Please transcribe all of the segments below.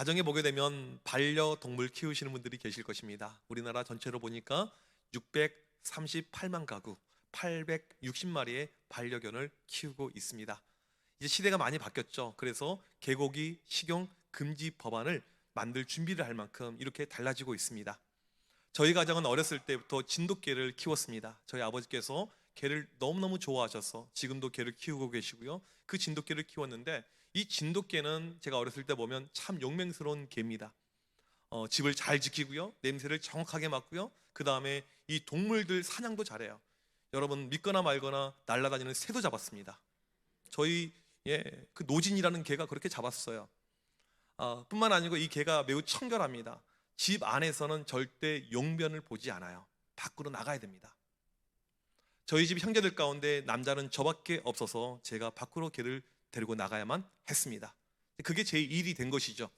가정에 보게 되면 반려동물 키우시는 분들이 계실 것입니다. 우리나라 전체로 보니까 638만 가구, 860마리의 반려견을 키우고 있습니다. 이제 시대가 많이 바뀌었죠. 그래서 개고기, 식용, 금지 법안을 만들 준비를 할 만큼 이렇게 달라지고 있습니다. 저희 가정은 어렸을 때부터 진돗개를 키웠습니다. 저희 아버지께서 개를 너무너무 좋아하셔서 지금도 개를 키우고 계시고요. 그 진돗개를 키웠는데 이 진돗개는 제가 어렸을 때 보면 참 용맹스러운 개입니다. 집을 잘 지키고요. 냄새를 정확하게 맡고요. 그 다음에 이 동물들 사냥도 잘해요. 여러분 믿거나 말거나 날아다니는 새도 잡았습니다. 저희 그 노진이라는 개가 그렇게 잡았어요. 뿐만 아니고 이 개가 매우 청결합니다. 집 안에서는 절대 용변을 보지 않아요. 밖으로 나가야 됩니다. 저희 집 형제들 가운데 남자는 저밖에 없어서 제가 밖으로 개를 데리고 나가야만 했습니다. 그게 제 일이 된 것이죠.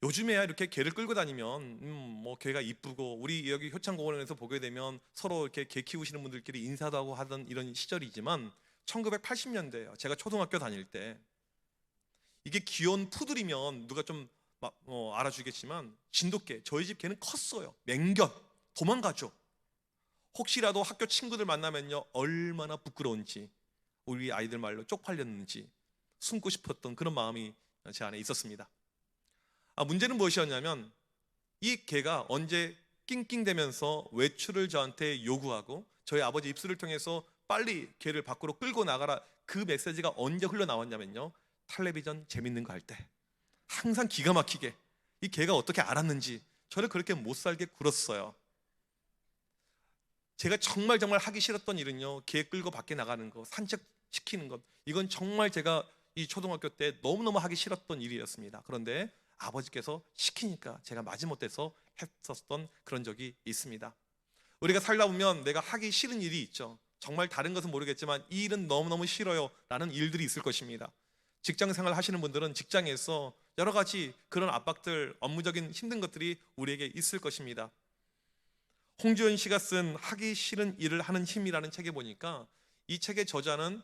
요즘에야 이렇게 개를 끌고 다니면 뭐 개가 이쁘고 우리 여기 효창공원에서 보게 되면 서로 이렇게 개 키우시는 분들끼리 인사도 하고 하던 이런 시절이지만 1980년대예요. 제가 초등학교 다닐 때 이게 귀여운 푸들이면 누가 좀 알아주겠지만 진돗개, 저희 집 개는 컸어요. 맹견, 도망가죠. 혹시라도 학교 친구들 만나면요 얼마나 부끄러운지, 우리 아이들 말로 쪽팔렸는지 숨고 싶었던 그런 마음이 제 안에 있었습니다. 문제는 무엇이었냐면 이 개가 언제 낑낑대면서 외출을 저한테 요구하고 저희 아버지 입술을 통해서 빨리 개를 밖으로 끌고 나가라, 그 메시지가 언제 흘러나왔냐면요 텔레비전 재밌는 거 할 때 항상 기가 막히게 이 개가 어떻게 알았는지 저를 그렇게 못살게 굴었어요. 제가 정말 하기 싫었던 일은요 개 끌고 밖에 나가는 거, 산책시키는 것, 이건 정말 제가 이 초등학교 때 너무너무 하기 싫었던 일이었습니다. 그런데 아버지께서 시키니까 제가 마지못해서 했었던 그런 적이 있습니다. 우리가 살다 보면 내가 하기 싫은 일이 있죠. 정말 다른 것은 모르겠지만 이 일은 너무너무 싫어요 라는 일들이 있을 것입니다. 직장생활 하시는 분들은 직장에서 여러 가지 그런 압박들, 업무적인 힘든 것들이 우리에게 있을 것입니다. 홍지연 씨가 쓴 하기 싫은 일을 하는 힘이라는 책에 보니까 이 책의 저자는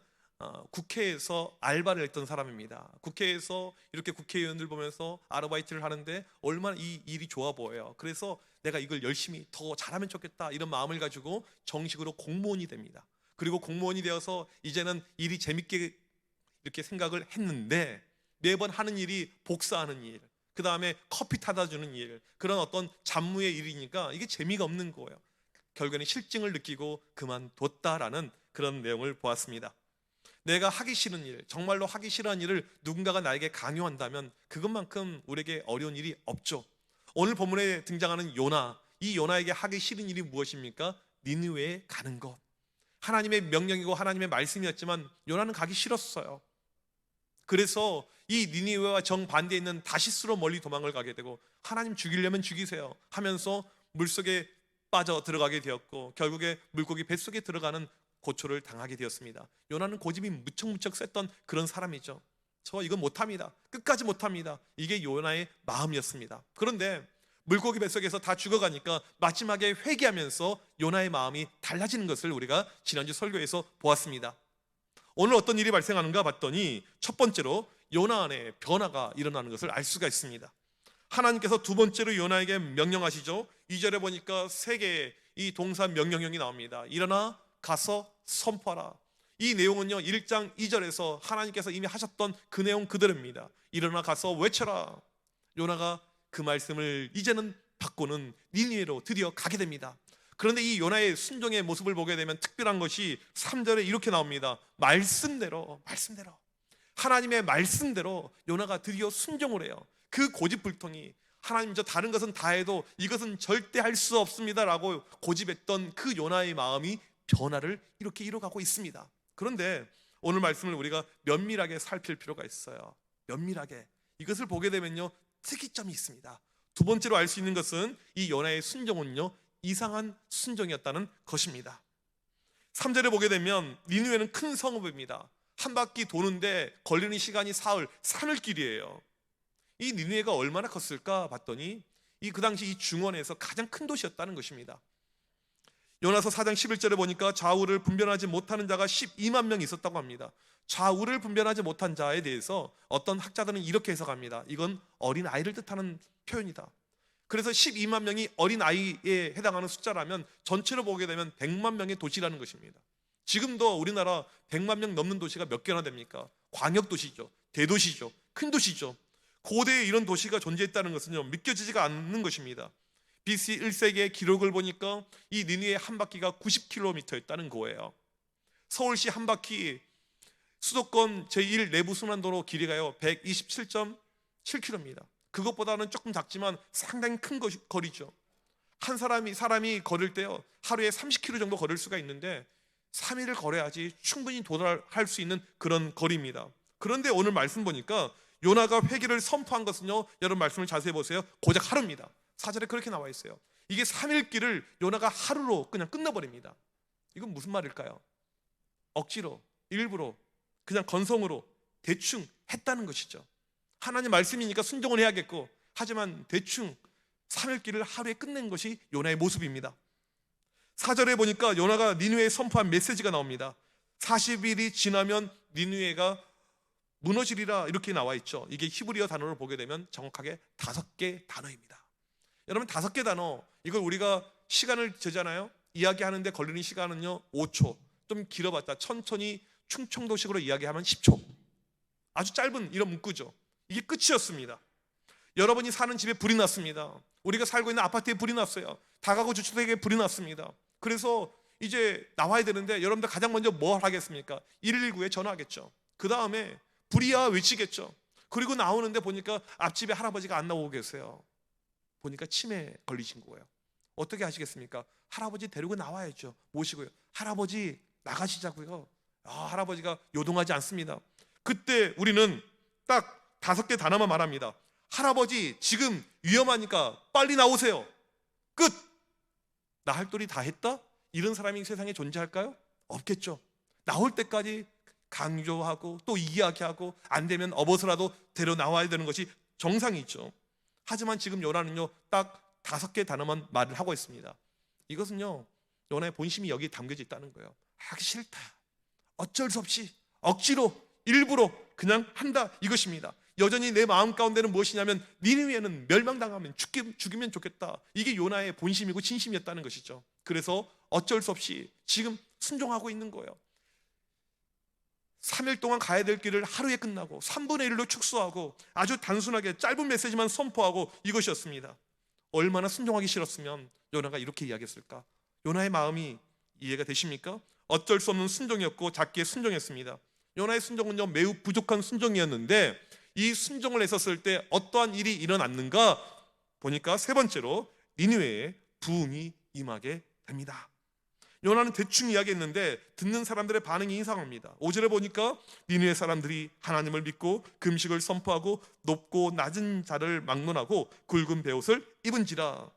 국회에서 알바를 했던 사람입니다. 국회에서 이렇게 국회의원들 보면서 아르바이트를 하는데 얼마나 이 일이 좋아 보여요. 그래서 내가 이걸 열심히 더 잘하면 좋겠다 이런 마음을 가지고 정식으로 공무원이 됩니다. 그리고 공무원이 되어서 이제는 일이 재밌게 이렇게 생각을 했는데 매번 하는 일이 복사하는 일, 그 다음에 커피 타다 주는 일, 그런 어떤 잡무의 일이니까 이게 재미가 없는 거예요. 결국에는 실증을 느끼고 그만뒀다라는 그런 내용을 보았습니다. 내가 하기 싫은 일, 정말로 하기 싫어하는 일을 누군가가 나에게 강요한다면 그것만큼 우리에게 어려운 일이 없죠. 오늘 본문에 등장하는 요나, 이 요나에게 하기 싫은 일이 무엇입니까? 니느웨에 가는 것. 하나님의 명령이고 하나님의 말씀이었지만 요나는 가기 싫었어요. 그래서 이 니느웨와 정반대에 있는 다시스로 멀리 도망을 가게 되고, 하나님 죽이려면 죽이세요 하면서 물속에 빠져 들어가게 되었고 결국에 물고기 뱃속에 들어가는 고초를 당하게 되었습니다. 요나는 고집이 무척무척 셌던 그런 사람이죠. 저 이건 못합니다, 끝까지 못합니다, 이게 요나의 마음이었습니다. 그런데 물고기 뱃속에서 다 죽어가니까 마지막에 회개하면서 요나의 마음이 달라지는 것을 우리가 지난주 설교에서 보았습니다. 오늘 어떤 일이 발생하는가 봤더니 첫 번째로 요나 안에 변화가 일어나는 것을 알 수가 있습니다. 하나님께서 두 번째로 요나에게 명령하시죠. 2절에 보니까 세 개의 이 동사 명령형이 나옵니다. 일어나 가서 선포하라. 이 내용은요 1장 2절에서 하나님께서 이미 하셨던 그 내용 그대로입니다. 일어나 가서 외쳐라. 요나가 그 말씀을 이제는 받고는 니느웨로 드디어 가게 됩니다. 그런데 이 요나의 순종의 모습을 보게 되면 특별한 것이 3절에 이렇게 나옵니다. 말씀대로 하나님의 말씀대로 요나가 드디어 순종을 해요. 그 고집불통이 하나님 저 다른 것은 다 해도 이것은 절대 할 수 없습니다 라고 고집했던 그 요나의 마음이 변화를 이렇게 이뤄가고 있습니다. 그런데 오늘 말씀을 우리가 면밀하게 살필 필요가 있어요. 면밀하게 이것을 보게 되면요 특이점이 있습니다. 두 번째로 알 수 있는 것은 이 요나의 순종은요 이상한 순종이었다는 것입니다. 3절에 보게 되면 니느웨는 큰 성읍입니다. 한 바퀴 도는데 걸리는 시간이 사흘, 3일 길이에요. 이 니느웨가 얼마나 컸을까 봤더니 그 당시 이 중원에서 가장 큰 도시였다는 것입니다. 요나서 4장 11절에 보니까 좌우를 분별하지 못하는 자가 12만 명 있었다고 합니다. 좌우를 분별하지 못한 자에 대해서 어떤 학자들은 이렇게 해석합니다. 이건 어린 아이를 뜻하는 표현이다. 그래서 12만 명이 어린 아이에 해당하는 숫자라면 전체로 보게 되면 100만 명의 도시라는 것입니다. 지금도 우리나라 100만 명 넘는 도시가 몇 개나 됩니까? 광역도시죠, 대도시죠, 큰 도시죠. 고대에 이런 도시가 존재했다는 것은요, 믿겨지지가 않는 것입니다. BC 1세기의 기록을 보니까 이 니느웨 한 바퀴가 90km였다는 거예요. 서울시 한 바퀴 수도권 제1 내부순환도로 길이가요 127.7km입니다. 그것보다는 조금 작지만 상당히 큰 거리죠. 한 사람이 걸을 때요 하루에 30km 정도 걸을 수가 있는데 3일을 걸어야지 충분히 도달할 수 있는 그런 거리입니다. 그런데 오늘 말씀 보니까 요나가 회개를 선포한 것은요, 여러분 말씀을 자세히 보세요, 고작 하루입니다. 4절에 그렇게 나와 있어요. 이게 3일 길을 요나가 하루로 그냥 끝내버립니다. 이건 무슨 말일까요? 억지로, 일부러, 그냥 건성으로 대충 했다는 것이죠. 하나님 말씀이니까 순종을 해야겠고, 하지만 대충 3일 길을 하루에 끝낸 것이 요나의 모습입니다. 4절에 보니까 요나가 니느웨에 선포한 메시지가 나옵니다. 40일이 지나면 니느웨가 무너지리라 이렇게 나와 있죠. 이게 히브리어 단어로 보게 되면 정확하게 5개 단어입니다. 여러분 5개 단어, 이걸 우리가 시간을 재잖아요. 이야기하는데 걸리는 시간은요 5초, 좀 길어봤자 천천히 충청도식으로 이야기하면 10초. 아주 짧은 이런 문구죠. 이게 끝이었습니다. 여러분이 사는 집에 불이 났습니다. 우리가 살고 있는 아파트에 불이 났어요. 다가구 주택에 불이 났습니다. 그래서 이제 나와야 되는데 여러분들 가장 먼저 뭘 하겠습니까? 119에 전화하겠죠. 그 다음에 불이야 외치겠죠. 그리고 나오는데 보니까 앞집에 할아버지가 안 나오고 계세요. 보니까 치매 걸리신 거예요. 어떻게 하시겠습니까? 할아버지 데리고 나와야죠. 모시고요. 할아버지 나가시자고요. 할아버지가 요동하지 않습니다. 그때 우리는 딱 5개 단어만 말합니다. 할아버지 지금 위험하니까 빨리 나오세요. 끝. 나 할 도리 다 했다? 이런 사람이 세상에 존재할까요? 없겠죠. 나올 때까지 강조하고 또 이야기하고 안 되면 업어서라도 데려 나와야 되는 것이 정상이죠. 하지만 지금 요나는요 딱 5개 단어만 말을 하고 있습니다. 이것은요 요나의 본심이 여기에 담겨져 있다는 거예요. 하기 싫다, 어쩔 수 없이 억지로 일부러 그냥 한다, 이것입니다. 여전히 내 마음 가운데는 무엇이냐면 니느웨는 멸망당하면 죽이면 좋겠다. 이게 요나의 본심이고 진심이었다는 것이죠. 그래서 어쩔 수 없이 지금 순종하고 있는 거예요. 3일 동안 가야 될 길을 하루에 끝나고 3분의 1로 축소하고 아주 단순하게 짧은 메시지만 선포하고 이것이었습니다. 얼마나 순종하기 싫었으면 요나가 이렇게 이야기했을까? 요나의 마음이 이해가 되십니까? 어쩔 수 없는 순종이었고 작게 순종했습니다. 요나의 순종은요 매우 부족한 순종이었는데 이 순종을 했었을 때 어떠한 일이 일어났는가 보니까 세 번째로 니느웨에 부흥이 임하게 됩니다. 요나는 대충 이야기했는데 듣는 사람들의 반응이 이상합니다. 5절에 보니까 니느웨 사람들이 하나님을 믿고 금식을 선포하고 높고 낮은 자를 막론하고 굵은 베옷을 입은지라.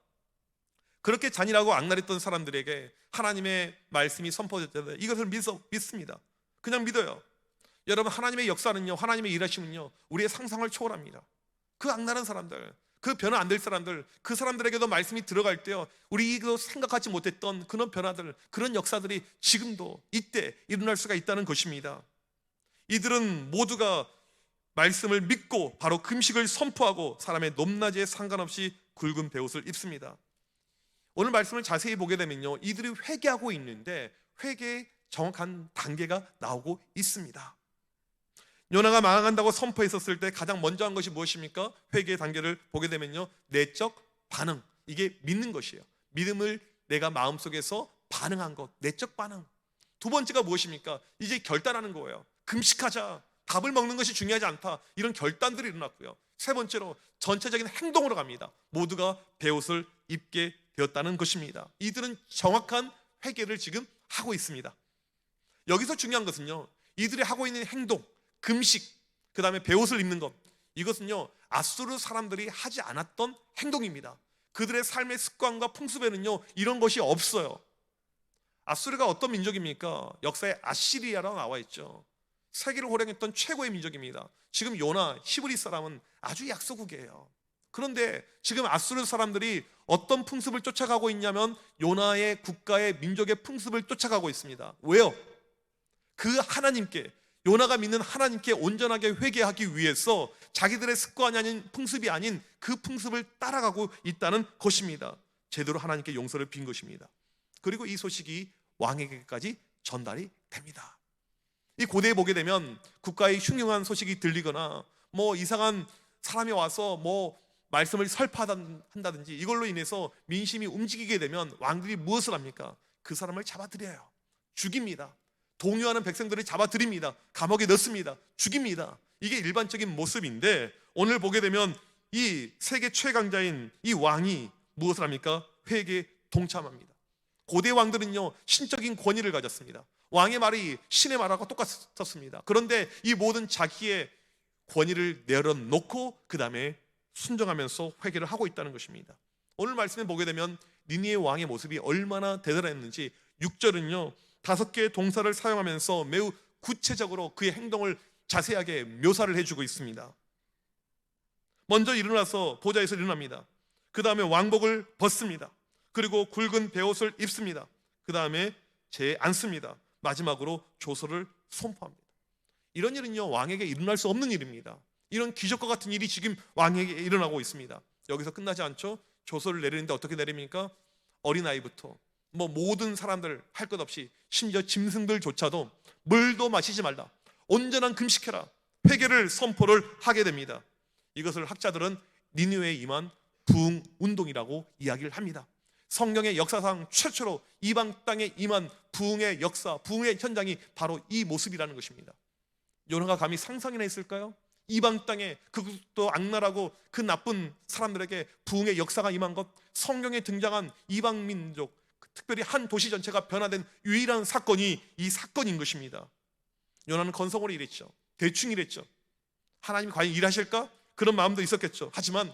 그렇게 잔인하고 악랄했던 사람들에게 하나님의 말씀이 선포됐잖아요. 이것을 믿습니다. 그냥 믿어요. 여러분 하나님의 역사는요, 하나님의 일하심은요 우리의 상상을 초월합니다. 그 악랄한 사람들, 그 변화 안 될 사람들, 그 사람들에게도 말씀이 들어갈 때요 우리도 생각하지 못했던 그런 변화들, 그런 역사들이 지금도 이때 일어날 수가 있다는 것입니다. 이들은 모두가 말씀을 믿고 바로 금식을 선포하고 사람의 높낮이에 상관없이 굵은 베옷을 입습니다. 오늘 말씀을 자세히 보게 되면요 이들이 회개하고 있는데 회개의 정확한 단계가 나오고 있습니다. 요나가 망한다고 선포했었을 때 가장 먼저 한 것이 무엇입니까? 회개의 단계를 보게 되면요 내적 반응, 이게 믿는 것이에요. 믿음을 내가 마음속에서 반응한 것, 내적 반응. 두 번째가 무엇입니까? 이제 결단하는 거예요. 금식하자, 밥을 먹는 것이 중요하지 않다, 이런 결단들이 일어났고요. 세 번째로 전체적인 행동으로 갑니다. 모두가 베옷을 입게 되었다는 것입니다. 이들은 정확한 회개를 지금 하고 있습니다. 여기서 중요한 것은요 이들이 하고 있는 행동, 금식, 그 다음에 베옷을 입는 것, 이것은요 아수르 사람들이 하지 않았던 행동입니다. 그들의 삶의 습관과 풍습에는요 이런 것이 없어요. 아수르가 어떤 민족입니까? 역사에 아시리아라고 나와 있죠. 세계를 호령했던 최고의 민족입니다. 지금 요나 히브리 사람은 아주 약소국이에요. 그런데 지금 아수르 사람들이 어떤 풍습을 쫓아가고 있냐면 요나의 국가의 민족의 풍습을 쫓아가고 있습니다. 왜요? 그 하나님께, 요나가 믿는 하나님께 온전하게 회개하기 위해서 자기들의 습관이 아닌, 풍습이 아닌 그 풍습을 따라가고 있다는 것입니다. 제대로 하나님께 용서를 빈 것입니다. 그리고 이 소식이 왕에게까지 전달이 됩니다. 이 고대에 보게 되면 국가의 흉흉한 소식이 들리거나 뭐 이상한 사람이 와서 뭐 말씀을 설파한다든지 이걸로 인해서 민심이 움직이게 되면 왕들이 무엇을 합니까? 그 사람을 잡아들여요. 죽입니다. 동요하는 백성들을 잡아들입니다. 감옥에 넣습니다. 죽입니다. 이게 일반적인 모습인데 오늘 보게 되면 이 세계 최강자인 이 왕이 무엇을 합니까? 회개에 동참합니다. 고대 왕들은요, 신적인 권위를 가졌습니다. 왕의 말이 신의 말하고 똑같았습니다. 그런데 이 모든 자기의 권위를 내려놓고 그 다음에 순종하면서 회개를 하고 있다는 것입니다. 오늘 말씀에 보게 되면 니느웨 왕의 모습이 얼마나 대단했는지 6절은요 5개의 동사를 사용하면서 매우 구체적으로 그의 행동을 자세하게 묘사를 해주고 있습니다. 먼저 일어나서 보좌에서 일어납니다. 그 다음에 왕복을 벗습니다. 그리고 굵은 베옷을 입습니다. 그 다음에 재에 앉습니다. 마지막으로 조서를 선포합니다. 이런 일은요 왕에게 일어날 수 없는 일입니다. 이런 기적과 같은 일이 지금 왕에게 일어나고 있습니다. 여기서 끝나지 않죠. 조서를 내리는데 어떻게 내립니까? 어린아이부터 뭐 모든 사람들 할 것 없이 심지어 짐승들조차도 물도 마시지 말라, 온전한 금식해라, 회개를 선포를 하게 됩니다. 이것을 학자들은 니느웨에 임한 부흥운동이라고 이야기를 합니다. 성경의 역사상 최초로 이방 땅에 임한 부흥의 역사, 부흥의 현장이 바로 이 모습이라는 것입니다. 요나가 감히 상상이나 했을까요? 이방 땅에 그것도 악랄하고 그 나쁜 사람들에게 부흥의 역사가 임한 것, 성경에 등장한 이방 민족, 특별히 한 도시 전체가 변화된 유일한 사건이 이 사건인 것입니다. 요나는 건성으로 일했죠. 대충 일했죠. 하나님이 과연 일하실까? 그런 마음도 있었겠죠. 하지만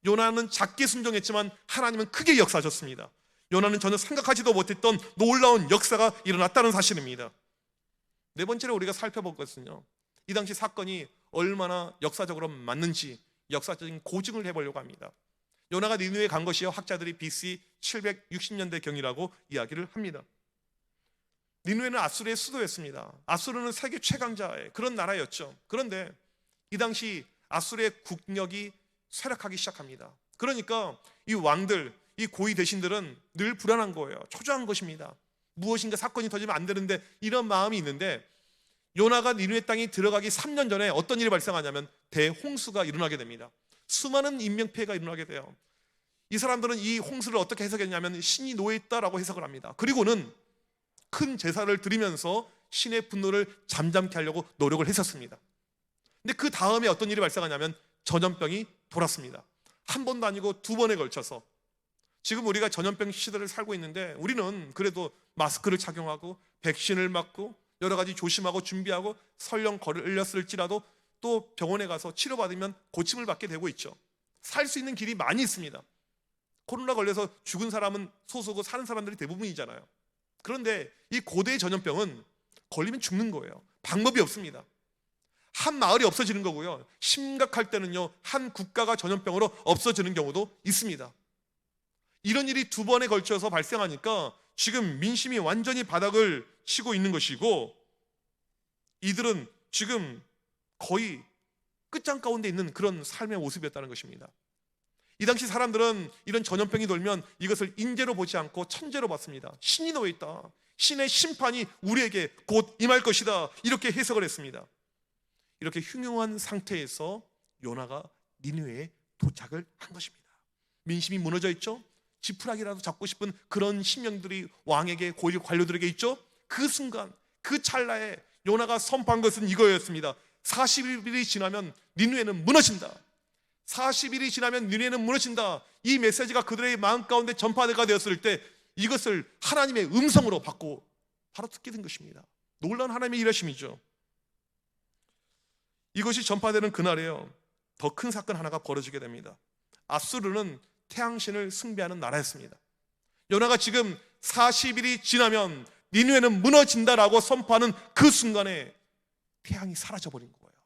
요나는 작게 순종했지만 하나님은 크게 역사하셨습니다. 요나는 전혀 생각하지도 못했던 놀라운 역사가 일어났다는 사실입니다. 네 번째로 우리가 살펴볼 것은요, 이 당시 사건이 얼마나 역사적으로 맞는지 역사적인 고증을 해보려고 합니다. 요나가 니느웨에 간 것이요, 학자들이 BC 760년대 경이라고 이야기를 합니다. 니느웨는 아수르의 수도였습니다. 아수르는 세계 최강자의 그런 나라였죠. 그런데 이 당시 아수르의 국력이 쇠락하기 시작합니다. 그러니까 이 왕들, 이 고위 대신들은 늘 불안한 거예요. 초조한 것입니다. 무엇인가 사건이 터지면 안 되는데 이런 마음이 있는데, 요나가 니느웨 땅에 들어가기 3년 전에 어떤 일이 발생하냐면 대홍수가 일어나게 됩니다. 수많은 인명피해가 일어나게 돼요. 이 사람들은 이 홍수를 어떻게 해석했냐면 신이 노예했다라고 해석을 합니다. 그리고는 큰 제사를 드리면서 신의 분노를 잠잠케 하려고 노력을 했었습니다. 근데 그 다음에 어떤 일이 발생하냐면 전염병이 돌았습니다. 한 번도 아니고 2번에 걸쳐서. 지금 우리가 전염병 시대를 살고 있는데 우리는 그래도 마스크를 착용하고 백신을 맞고 여러 가지 조심하고 준비하고 설령 걸렸을지라도 또 병원에 가서 치료받으면 고침을 받게 되고 있죠. 살 수 있는 길이 많이 있습니다. 코로나 걸려서 죽은 사람은 소수고 사는 사람들이 대부분이잖아요. 그런데 이 고대의 전염병은 걸리면 죽는 거예요. 방법이 없습니다. 한 마을이 없어지는 거고요, 심각할 때는요 한 국가가 전염병으로 없어지는 경우도 있습니다. 이런 일이 2번에 걸쳐서 발생하니까 지금 민심이 완전히 바닥을 치고 있는 것이고, 이들은 지금 거의 끝장 가운데 있는 그런 삶의 모습이었다는 것입니다. 이 당시 사람들은 이런 전염병이 돌면 이것을 인재로 보지 않고 천재로 봤습니다. 신이 놓여 있다, 신의 심판이 우리에게 곧 임할 것이다, 이렇게 해석을 했습니다. 이렇게 흉흉한 상태에서 요나가 니느웨에 도착을 한 것입니다. 민심이 무너져 있죠. 지푸라기라도 잡고 싶은 그런 심령들이 왕에게, 고위 관료들에게 있죠. 그 순간, 그 찰나에 요나가 선포한 것은 이거였습니다. 40일이 지나면 니느웨는 무너진다. 40일이 지나면 니느웨는 무너진다. 이 메시지가 그들의 마음 가운데 전파가 되었을 때 이것을 하나님의 음성으로 받고 바로 듣게 된 것입니다. 놀라운 하나님의 일하심이죠. 이것이 전파되는 그날에요, 더 큰 사건 하나가 벌어지게 됩니다. 아수르는 태양신을 숭배하는 나라였습니다. 요나가 지금 40일이 지나면 니느웨는 무너진다라고 선포하는 그 순간에 태양이 사라져버린 거예요.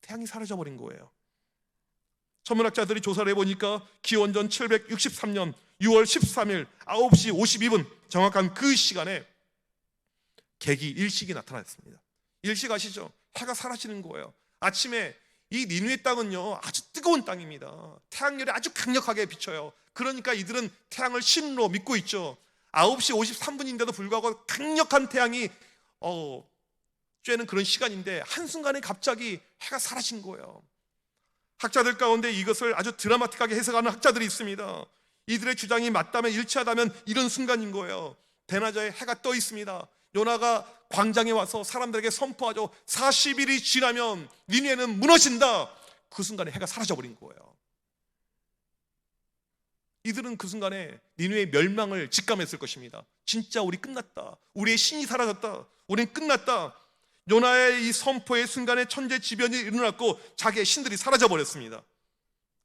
태양이 사라져버린 거예요. 천문학자들이 조사를 해보니까 기원전 763년 6월 13일 9시 52분 정확한 그 시간에 개기 일식이 나타났습니다. 일식 아시죠? 해가 사라지는 거예요. 아침에 이 니누의 땅은요 아주 뜨거운 땅입니다. 태양열이 아주 강력하게 비쳐요. 그러니까 이들은 태양을 신으로 믿고 있죠. 9시 53분인데도 불구하고 강력한 태양이 쬐는 그런 시간인데 한순간에 갑자기 해가 사라진 거예요. 학자들 가운데 이것을 아주 드라마틱하게 해석하는 학자들이 있습니다. 이들의 주장이 맞다면 일치하다면 이런 순간인 거예요. 대낮에 해가 떠 있습니다. 요나가 광장에 와서 사람들에게 선포하죠. 40일이 지나면 니느웨는 무너진다. 그 순간에 해가 사라져버린 거예요. 이들은 그 순간에 니느웨의 멸망을 직감했을 것입니다. 진짜 우리 끝났다. 우리의 신이 사라졌다. 우리는 끝났다. 요나의 이 선포의 순간에 천재지변이 일어났고 자기의 신들이 사라져버렸습니다.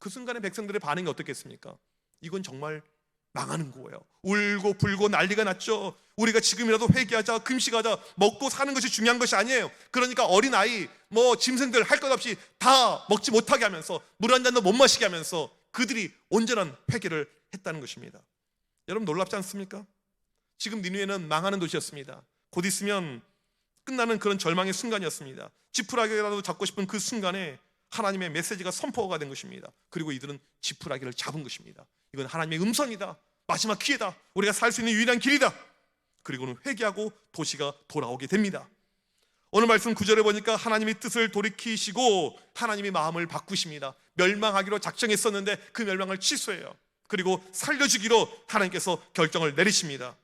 그 순간에 백성들의 반응이 어떻겠습니까? 이건 정말 망하는 거예요. 울고 불고 난리가 났죠. 우리가 지금이라도 회개하자, 금식하자, 먹고 사는 것이 중요한 것이 아니에요. 그러니까 어린아이, 짐승들 할 것 없이 다 먹지 못하게 하면서 물 한 잔도 못 마시게 하면서 그들이 온전한 회개를 했다는 것입니다. 여러분 놀랍지 않습니까? 지금 니느웨는 망하는 도시였습니다. 곧 있으면 끝나는 그런 절망의 순간이었습니다. 지푸라기라도 잡고 싶은 그 순간에 하나님의 메시지가 선포가 된 것입니다. 그리고 이들은 지푸라기를 잡은 것입니다. 이건 하나님의 음성이다. 마지막 기회다. 우리가 살 수 있는 유일한 길이다. 그리고는 회개하고 도시가 돌아오게 됩니다. 오늘 말씀 9절에 보니까 하나님이 뜻을 돌이키시고 하나님이 마음을 바꾸십니다. 멸망하기로 작정했었는데 그 멸망을 취소해요. 그리고 살려주기로 하나님께서 결정을 내리십니다.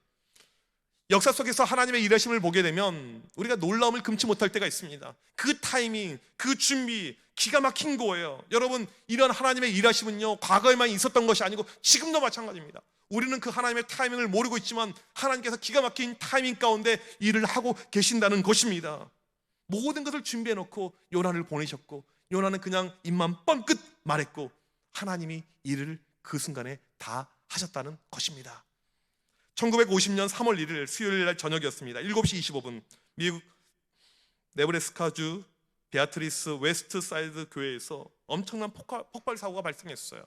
역사 속에서 하나님의 일하심을 보게 되면 우리가 놀라움을 금치 못할 때가 있습니다. 그 타이밍, 그 준비 기가 막힌 거예요. 여러분 이런 하나님의 일하심은요 과거에만 있었던 것이 아니고 지금도 마찬가지입니다. 우리는 그 하나님의 타이밍을 모르고 있지만 하나님께서 기가 막힌 타이밍 가운데 일을 하고 계신다는 것입니다. 모든 것을 준비해 놓고 요나를 보내셨고 요나는 그냥 입만 뻥끗 말했고 하나님이 일을 그 순간에 다 하셨다는 것입니다. 1950년 3월 1일 수요일 날 저녁이었습니다. 7시 25분 미국 네브래스카주 베아트리스 웨스트사이드 교회에서 엄청난 폭발 사고가 발생했어요.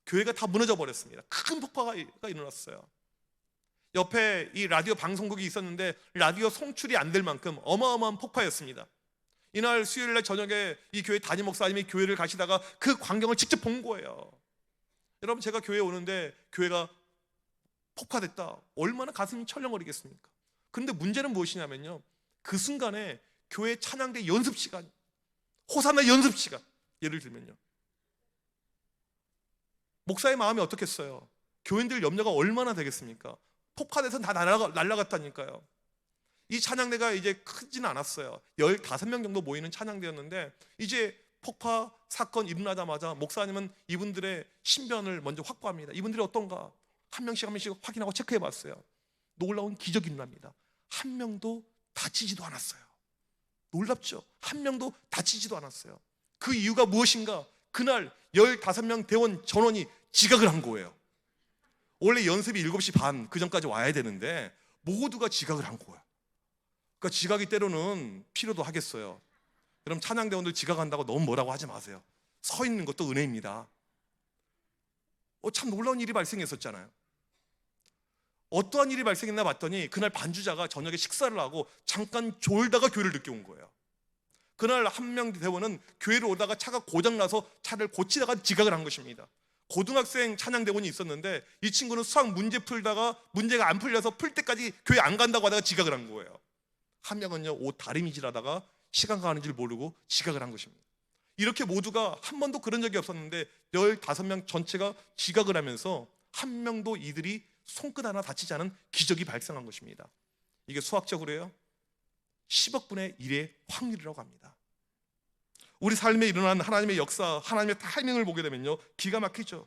교회가 다 무너져 버렸습니다. 큰 폭파가 일어났어요. 옆에 이 라디오 방송국이 있었는데 라디오 송출이 안 될 만큼 어마어마한 폭파였습니다. 이날 수요일 날 저녁에 이 교회 담임 목사님이 교회를 가시다가 그 광경을 직접 본 거예요. 여러분 제가 교회에 오는데 교회가 폭파됐다. 얼마나 가슴이 철렁거리겠습니까? 그런데 문제는 무엇이냐면요. 그 순간에 교회 찬양대 연습 시간, 호산나 연습 시간, 예를 들면요. 목사의 마음이 어떻겠어요? 교인들 염려가 얼마나 되겠습니까? 폭파돼서 다 날아갔다니까요. 이 찬양대가 이제 크지는 않았어요. 15명 정도 모이는 찬양대였는데 이제 폭파 사건 일어나자마자 목사님은 이분들의 신변을 먼저 확보합니다. 이분들이 어떤가? 한 명씩 확인하고 체크해 봤어요. 놀라운 기적이 일어납니다. 한 명도 다치지도 않았어요. 놀랍죠? 한 명도 다치지도 않았어요. 그 이유가 무엇인가? 그날 15명 대원 전원이 지각을 한 거예요. 원래 연습이 7시 반 그 전까지 와야 되는데 모두가 지각을 한 거예요. 그러니까 지각이 때로는 필요도 하겠어요. 그럼 찬양대원들 지각한다고 너무 뭐라고 하지 마세요. 서 있는 것도 은혜입니다. 참 놀라운 일이 발생했었잖아요. 어떠한 일이 발생했나 봤더니 그날 반주자가 저녁에 식사를 하고 잠깐 졸다가 교회를 늦게 온 거예요. 그날 한 명 대원은 교회를 오다가 차가 고장나서 차를 고치다가 지각을 한 것입니다. 고등학생 찬양대원이 있었는데 이 친구는 수학 문제 풀다가 문제가 안 풀려서 풀 때까지 교회 안 간다고 하다가 지각을 한 거예요. 한 명은요 옷 다리미질하다가 시간 가는 줄 모르고 지각을 한 것입니다. 이렇게 모두가 한 번도 그런 적이 없었는데 15명 전체가 지각을 하면서 한 명도 이들이 손끝 하나 다치지 않은 기적이 발생한 것입니다. 이게 수학적으로요 10억 분의 1의 확률이라고 합니다. 우리 삶에 일어난 하나님의 역사, 하나님의 타이밍을 보게 되면요 기가 막히죠.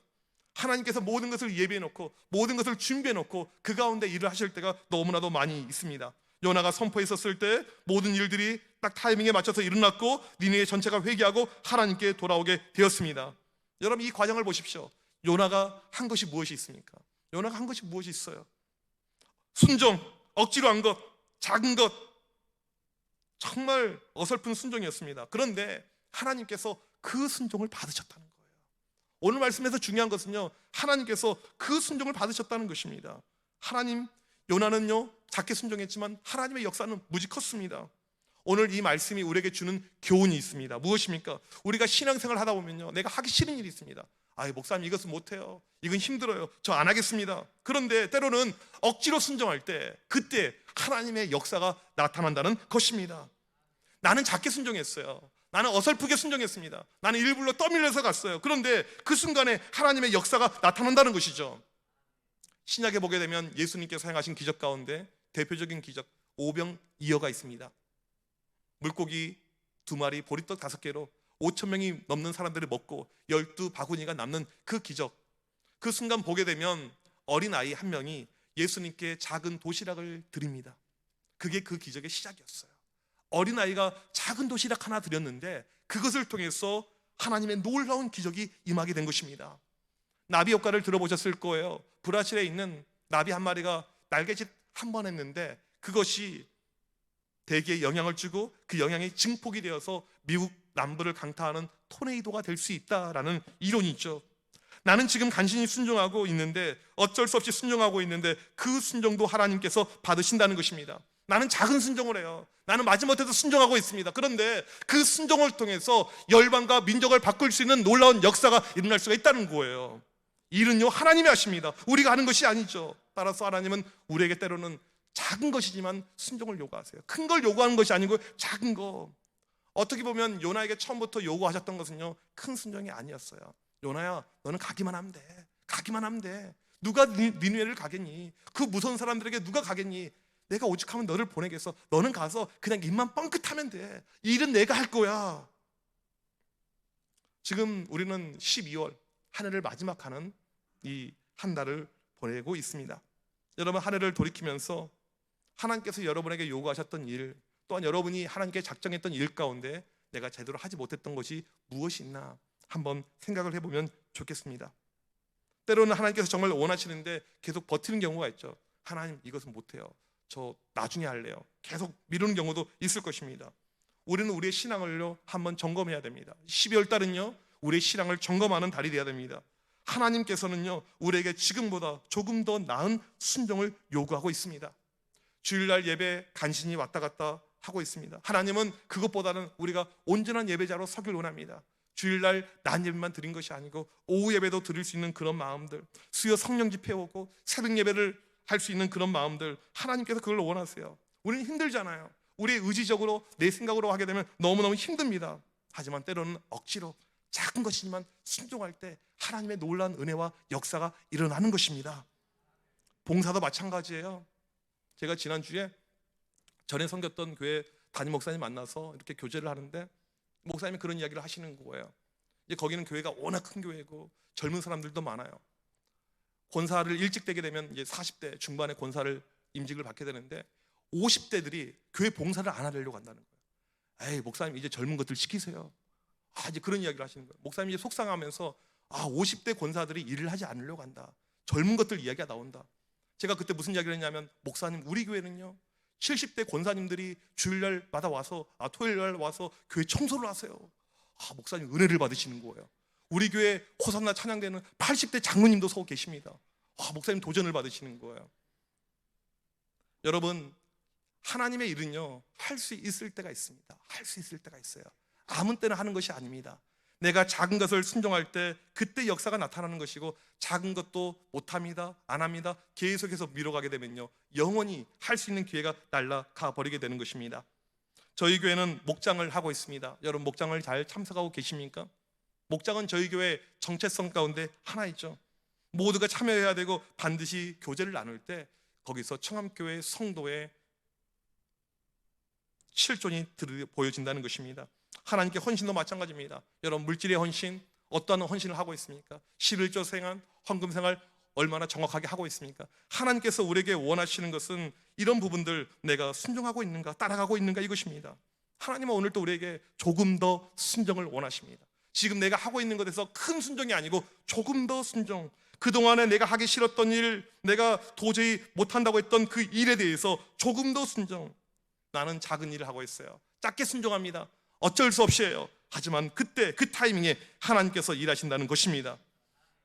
하나님께서 모든 것을 예비해 놓고 모든 것을 준비해 놓고 그 가운데 일을 하실 때가 너무나도 많이 있습니다. 요나가 선포했었을 때 모든 일들이 딱 타이밍에 맞춰서 일어났고 니느웨 전체가 회개하고 하나님께 돌아오게 되었습니다. 여러분 이 과정을 보십시오. 요나가 한 것이 무엇이 있습니까? 요나가 한 것이 무엇이 있어요? 순종, 억지로 한 것, 작은 것, 정말 어설픈 순종이었습니다. 그런데 하나님께서 그 순종을 받으셨다는 거예요. 오늘 말씀에서 중요한 것은요, 하나님께서 그 순종을 받으셨다는 것입니다. 하나님, 요나는요 작게 순종했지만 하나님의 역사는 무지 컸습니다. 오늘 이 말씀이 우리에게 주는 교훈이 있습니다. 무엇입니까? 우리가 신앙생활 하다 보면요, 내가 하기 싫은 일이 있습니다. 목사님, 이것은 못해요, 이건 힘들어요, 저 안 하겠습니다. 그런데 때로는 억지로 순종할 때, 그때 하나님의 역사가 나타난다는 것입니다. 나는 작게 순종했어요. 나는 어설프게 순종했습니다. 나는 일부러 떠밀려서 갔어요. 그런데 그 순간에 하나님의 역사가 나타난다는 것이죠. 신약에 보게 되면 예수님께서 사용하신 기적 가운데 대표적인 기적, 오병이어가 있습니다. 물고기 2마리, 보리떡 5개로 5,000명이 넘는 사람들을 먹고 12바구니가 남는 그 기적, 그 순간 보게 되면 어린아이 한 명이 예수님께 작은 도시락을 드립니다. 그게 그 기적의 시작이었어요. 어린아이가 작은 도시락 하나 드렸는데 그것을 통해서 하나님의 놀라운 기적이 임하게 된 것입니다. 나비 효과를 들어보셨을 거예요. 브라질에 있는 나비 한 마리가 날개짓 한 번 했는데 그것이 대기에 영향을 주고 그 영향이 증폭이 되어서 미국 남부를 강타하는 토네이도가 될 수 있다라는 이론이 있죠. 나는 지금 간신히 순종하고 있는데, 어쩔 수 없이 순종하고 있는데 그 순종도 하나님께서 받으신다는 것입니다. 나는 작은 순종을 해요. 나는 마지못해도 순종하고 있습니다. 그런데 그 순종을 통해서 열방과 민족을 바꿀 수 있는 놀라운 역사가 일어날 수가 있다는 거예요. 일은요 하나님이 하십니다. 우리가 하는 것이 아니죠. 따라서 하나님은 우리에게 때로는 작은 것이지만 순종을 요구하세요. 큰 걸 요구하는 것이 아니고 작은 거. 어떻게 보면 요나에게 처음부터 요구하셨던 것은요, 큰 순종이 아니었어요. 요나야, 너는 가기만 하면 돼. 가기만 하면 돼. 누가 니느웨를 가겠니? 그 무서운 사람들에게 누가 가겠니? 내가 오죽하면 너를 보내겠어. 너는 가서 그냥 입만 뻥끗하면 돼. 이 일은 내가 할 거야. 지금 우리는 12월 한 해를 마지막 하는 이 한 달을 보내고 있습니다. 여러분, 한 해를 돌이키면서 하나님께서 여러분에게 요구하셨던 일, 또한 여러분이 하나님께 작정했던 일 가운데 내가 제대로 하지 못했던 것이 무엇이 있나 한번 생각을 해보면 좋겠습니다. 때로는 하나님께서 정말 원하시는데 계속 버티는 경우가 있죠. 하나님, 이것은 못해요. 저 나중에 할래요. 계속 미루는 경우도 있을 것입니다. 우리는 우리의 신앙을요 한번 점검해야 됩니다. 12월 달은요 우리의 신앙을 점검하는 달이 되어야 됩니다. 하나님께서는요 우리에게 지금보다 조금 더 나은 순종을 요구하고 있습니다. 주일날 예배 간신히 왔다 갔다 하고 있습니다. 하나님은 그것보다는 우리가 온전한 예배자로 서길 원합니다. 주일날 낮 예배만 드린 것이 아니고 오후 예배도 드릴 수 있는 그런 마음들, 수요 성령 집회 오고 새벽 예배를 할 수 있는 그런 마음들, 하나님께서 그걸 원하세요. 우리는 힘들잖아요. 우리의 의지적으로 내 생각으로 하게 되면 너무너무 힘듭니다. 하지만 때로는 억지로 작은 것이지만 순종할 때 하나님의 놀라운 은혜와 역사가 일어나는 것입니다. 봉사도 마찬가지예요. 제가 지난주에 전에 섬겼던 교회 담임 목사님 만나서 이렇게 교제를 하는데 목사님이 그런 이야기를 하시는 거예요. 이제 거기는 교회가 워낙 큰 교회고 젊은 사람들도 많아요. 권사를 일찍 되게 되면 이제 40대 중반에 권사를 임직을 받게 되는데 50대들이 교회 봉사를 안 하려고 한다는 거예요. 에이, 목사님 이제 젊은 것들 시키세요. 이제 그런 이야기를 하시는 거예요. 목사님이 이제 속상하면서 50대 권사들이 일을 하지 않으려고 한다. 젊은 것들 이야기가 나온다. 제가 그때 무슨 이야기를 했냐면, 목사님 우리 교회는요 70대 권사님들이 주일날마다 와서 토요일날 와서 교회 청소를 하세요. 목사님 은혜를 받으시는 거예요. 우리 교회 호산나 찬양대는 80대 장로님도 서 계십니다. 목사님 도전을 받으시는 거예요. 여러분, 하나님의 일은요 할 수 있을 때가 있습니다. 할 수 있을 때가 있어요. 아무 때나 하는 것이 아닙니다. 내가 작은 것을 순종할 때 그때 역사가 나타나는 것이고, 작은 것도 못합니다, 안 합니다, 계속해서 미뤄가게 되면요 영원히 할 수 있는 기회가 날아가 버리게 되는 것입니다. 저희 교회는 목장을 하고 있습니다. 여러분, 목장을 잘 참석하고 계십니까? 목장은 저희 교회 정체성 가운데 하나 있죠. 모두가 참여해야 되고 반드시 교제를 나눌 때 거기서 청암교회 성도의 실존이 보여진다는 것입니다. 하나님께 헌신도 마찬가지입니다. 여러분, 물질의 헌신, 어떠한 헌신을 하고 있습니까? 11조 생활, 헌금 생활 얼마나 정확하게 하고 있습니까? 하나님께서 우리에게 원하시는 것은 이런 부분들, 내가 순종하고 있는가, 따라가고 있는가, 이것입니다. 하나님은 오늘 또 우리에게 조금 더 순종을 원하십니다. 지금 내가 하고 있는 것에서 큰 순종이 아니고 조금 더 순종, 그동안에 내가 하기 싫었던 일, 내가 도저히 못한다고 했던 그 일에 대해서 조금 더 순종. 나는 작은 일을 하고 있어요. 작게 순종합니다. 어쩔 수 없이 해요. 하지만 그때 그 타이밍에 하나님께서 일하신다는 것입니다.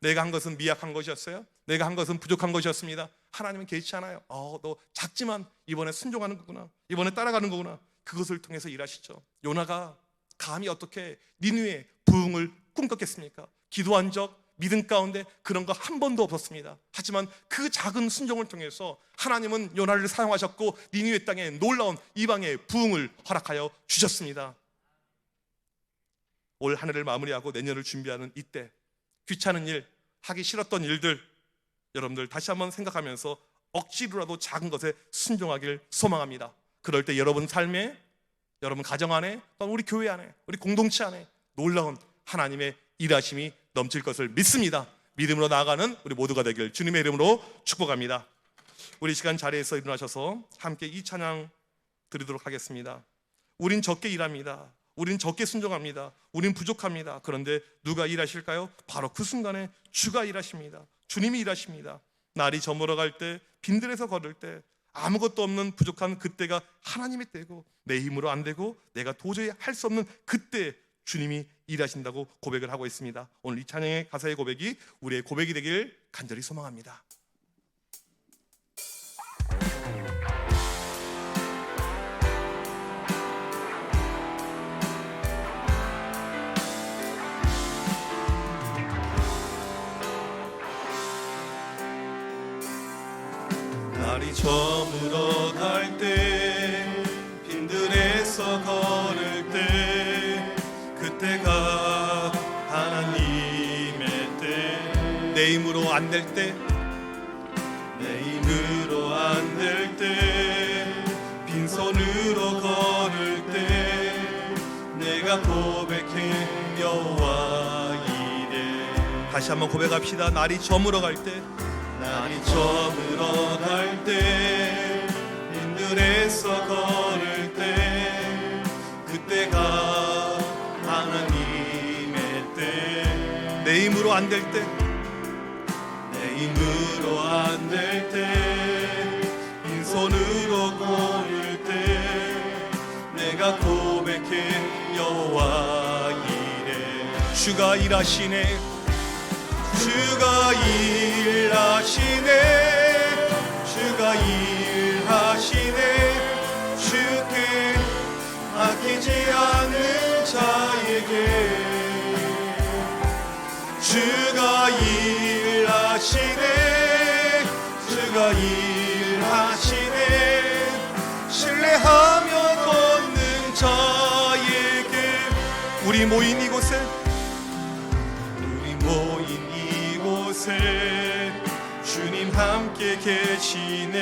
내가 한 것은 미약한 것이었어요. 내가 한 것은 부족한 것이었습니다. 하나님은 개의치 않아요. 너 작지만 이번에 순종하는 거구나, 이번에 따라가는 거구나. 그것을 통해서 일하시죠. 요나가 감히 어떻게 니느웨의 부흥을 꿈꿨겠습니까? 기도한 적, 믿음 가운데 그런 거 한 번도 없었습니다. 하지만 그 작은 순종을 통해서 하나님은 요나를 사용하셨고 니느웨 땅에 놀라운 이방의 부흥을 허락하여 주셨습니다. 올 한 해를 마무리하고 내년을 준비하는 이때 귀찮은 일, 하기 싫었던 일들, 여러분들 다시 한번 생각하면서 억지로라도 작은 것에 순종하길 소망합니다. 그럴 때 여러분 삶에, 여러분 가정 안에, 또는 우리 교회 안에, 우리 공동체 안에 놀라운 하나님의 일하심이 넘칠 것을 믿습니다. 믿음으로 나아가는 우리 모두가 되길 주님의 이름으로 축복합니다. 우리 시간 자리에서 일어나셔서 함께 이 찬양 드리도록 하겠습니다. 우린 적게 일합니다. 우린 적게 순종합니다. 우린 부족합니다. 그런데 누가 일하실까요? 바로 그 순간에 주가 일하십니다. 주님이 일하십니다. 날이 저물어 갈 때, 빈들에서 걸을 때, 아무것도 없는 부족한 그때가 하나님의 때고, 내 힘으로 안 되고 내가 도저히 할 수 없는 그때 주님이 일하신다고 고백을 하고 있습니다. 오늘 이 찬양의 가사의 고백이 우리의 고백이 되길 간절히 소망합니다. 날이 저물어 갈 때, 빈들에서 걸을 때, 그때가 하나님의 때. 내 힘으로 안 될 때, 내 힘으로 안 될 때, 빈손으로 걸을 때, 내가 고백해 여호와 이래. 다시 한번 고백합시다. 날이 저물어 갈 때, 날이 저물어 갈 때, 빈들에서 걸을 때, 그때가 하나님의 때. 내 힘으로 안 될 때, 내 힘으로 안 될 때, 빈손으로 걸을 때, 내가 고백해 여호와 이래. 주가 일하시네, 주가 일하시네, 주가 일하시네. 주께 아끼지 않는 자에게 주가 일하시네, 주가 일하시네. 신뢰하며 걷는 자에게. 우리 모인 이곳에, 우리 모인 이곳에 주님 함께 계시네.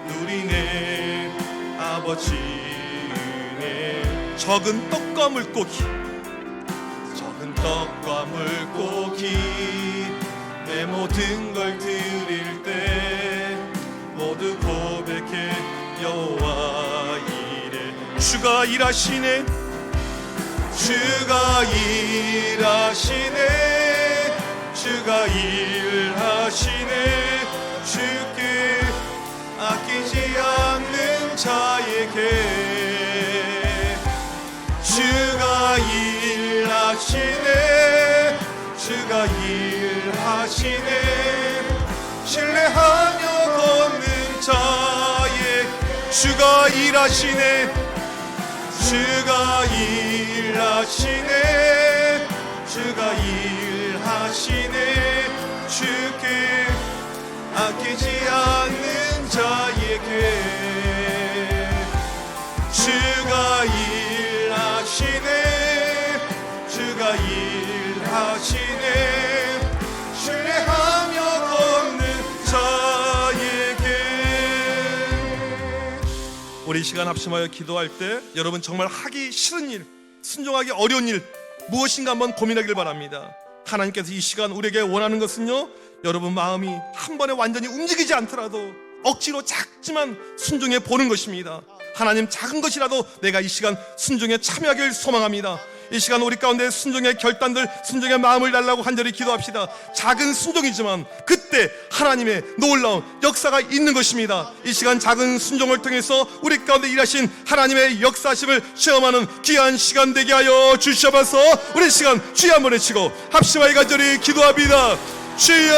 누리네 아버지 은혜. 적은 떡과 물고기, 적은 떡과 물고기, 내 모든 걸 드릴 때 모두 고백해 여호와 이래. 주가 일하시네, 주가 일하시네, 주가 일하시네. 주께 아끼지 않는 자에게 주가 일하시네, 주가 일하시네. 신뢰하며 걷는 자에 주가 일하시네, 주가 일하시네, 주가 일하시네. 주께 아끼지 않는 자에게 주가 일하시네, 주가 일하시네. 신뢰하며 걷는 자에게. 우리 이 시간 합심하여 기도할 때 여러분 정말 하기 싫은 일, 순종하기 어려운 일 무엇인가 한번 고민하길 바랍니다. 하나님께서 이 시간 우리에게 원하는 것은요, 여러분 마음이 한 번에 완전히 움직이지 않더라도 억지로 작지만 순종해 보는 것입니다. 하나님 작은 것이라도 내가 이 시간 순종에 참여하길 소망합니다. 이 시간 우리 가운데 순종의 결단들, 순종의 마음을 달라고 간절히 기도합시다. 작은 순종이지만 그때 하나님의 놀라운 역사가 있는 것입니다. 이 시간 작은 순종을 통해서 우리 가운데 일하신 하나님의 역사심을 체험하는 귀한 시간 되게 하여 주셔서 우리 시간 주여 한번 외치고 합심하여 간절히 기도합니다. 주여!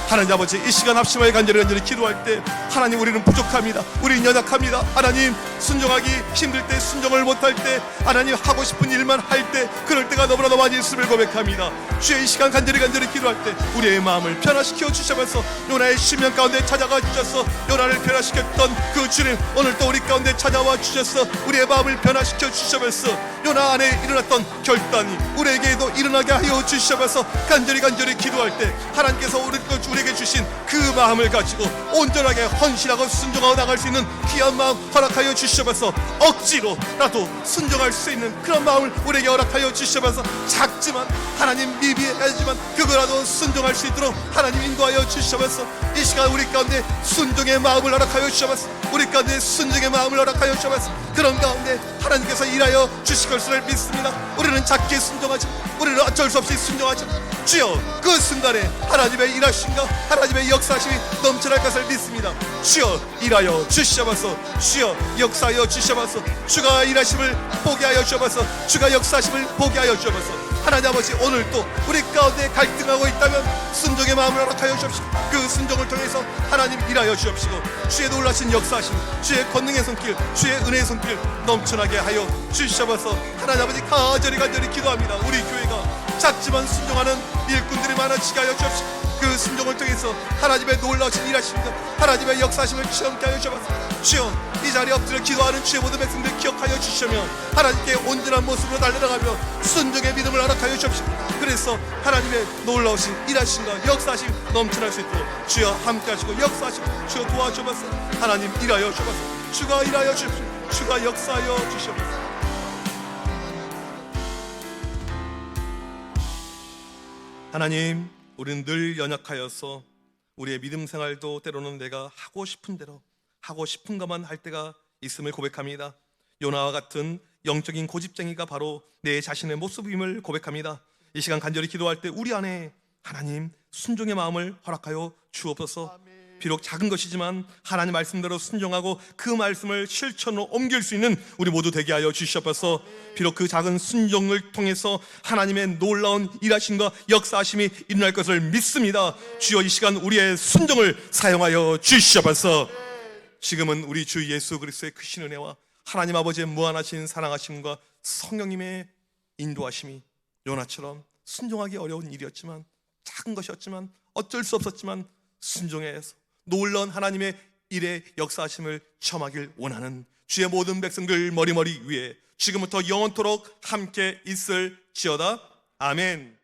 하나님 아버지, 이 시간 합심하여 간절히 기도할 때 하나님, 우리는 부족합니다. 우리는 연약합니다. 하나님, 순종하기 힘들 때, 순종을 못할 때, 하나님 하고 싶은 일만 할 때, 그럴 때가 너무나도 많이 있음을 고백합니다. 주여, 이 시간 간절히 기도할 때 우리의 마음을 변화시켜 주셔서 요나의 심령 가운데 찾아가 주셔서 요나를 변화시켰던 그 주님, 오늘 또 우리 가운데 찾아와 주셔서 우리의 마음을 변화시켜 주셔서 요나 안에 일어났던 결단이 우리에게도 일어나게 하여 주셔서 간절히 기도할 때 하나님께서 우리에게 주신 그 마음을 가지고 온전하게 헌신하고 순종하고 나갈 수 있는 귀한 마음 허락하여 주셔서 억지로라도 순종할 수 있는 그런 마음을 우리에게 허락하여 주셔서 작지만 하나님 미비하지만 그거라도 순종할 수 있도록 하나님 인도하여 주셔서 이 시간 우리 가운데 순종의 마음을 허락하여 주셔서 우리 가운데 순종의 마음을 허락하여 주셔서 그런 가운데 하나님께서 일하여 주실 것을 믿습니다. 우리는 작게 순종하지, 우리는 어쩔 수 없이 순종하지. 주여, 그 순간에 하나님의 일하심과 하나님의 역사심이 넘쳐날 것을 믿습니다. 주여, 일하여 주셔서, 주여 역사하여 주셔서, 주가 일하심을 보게 하여 주셔서, 주가 역사심을 보게 하여 주셔서, 하나님 아버지, 오늘 또 우리 가운데 갈등하고 있다면 순종의 마음을 허락하여 주옵시고 그 순종을 통해서 하나님 일하여 주옵시고 주의 놀라신 역사하심, 주의 권능의 손길, 주의 은혜의 손길 넘쳐나게 하여 주셔서 하나님 아버지, 간절히 기도합니다. 우리 교회가 작지만 순종하는 일꾼들이 많아지게 하여 주옵시고 그 순종을 통해서 하나님의 놀라우신 일하심과 하나님의 역사심을 체험케 하여 주옵소서. 주여, 이 자리에 엎드려 기도하는 주의 모든 백성들 기억하여 주시며 하나님께 온전한 모습으로 달려나가며 순종의 믿음을 허락하여 주옵시고 그래서 하나님의 놀라우신 일하심과 역사심 넘쳐날 수 있도록 주여 함께하시고 역사하시고 주여 도와주옵소서. 하나님 일하여 주옵소서. 주가 일하여 주옵소서. 주가 역사하여 주시옵소서. 하나님, 우리는 늘 연약하여서 우리의 믿음 생활도 때로는 내가 하고 싶은 대로 하고 싶은 것만 할 때가 있음을 고백합니다. 요나와 같은 영적인 고집쟁이가 바로 내 자신의 모습임을 고백합니다. 이 시간 간절히 기도할 때 우리 안에 하나님 순종의 마음을 허락하여 주옵소서. 비록 작은 것이지만 하나님 말씀대로 순종하고 그 말씀을 실천으로 옮길 수 있는 우리 모두 되게 하여 주시옵소서. 비록 그 작은 순종을 통해서 하나님의 놀라운 일하심과 역사하심이 일어날 것을 믿습니다. 주여, 이 시간 우리의 순종을 사용하여 주시옵소서. 지금은 우리 주 예수 그리스도의 크신 은혜와 하나님 아버지의 무한하신 사랑하심과 성령님의 인도하심이 요나처럼 순종하기 어려운 일이었지만, 작은 것이었지만, 어쩔 수 없었지만 순종해서 놀라운 하나님의 일의 역사하심을 체험하길 원하는 주의 모든 백성들 머리머리 위에 지금부터 영원토록 함께 있을지어다. 아멘.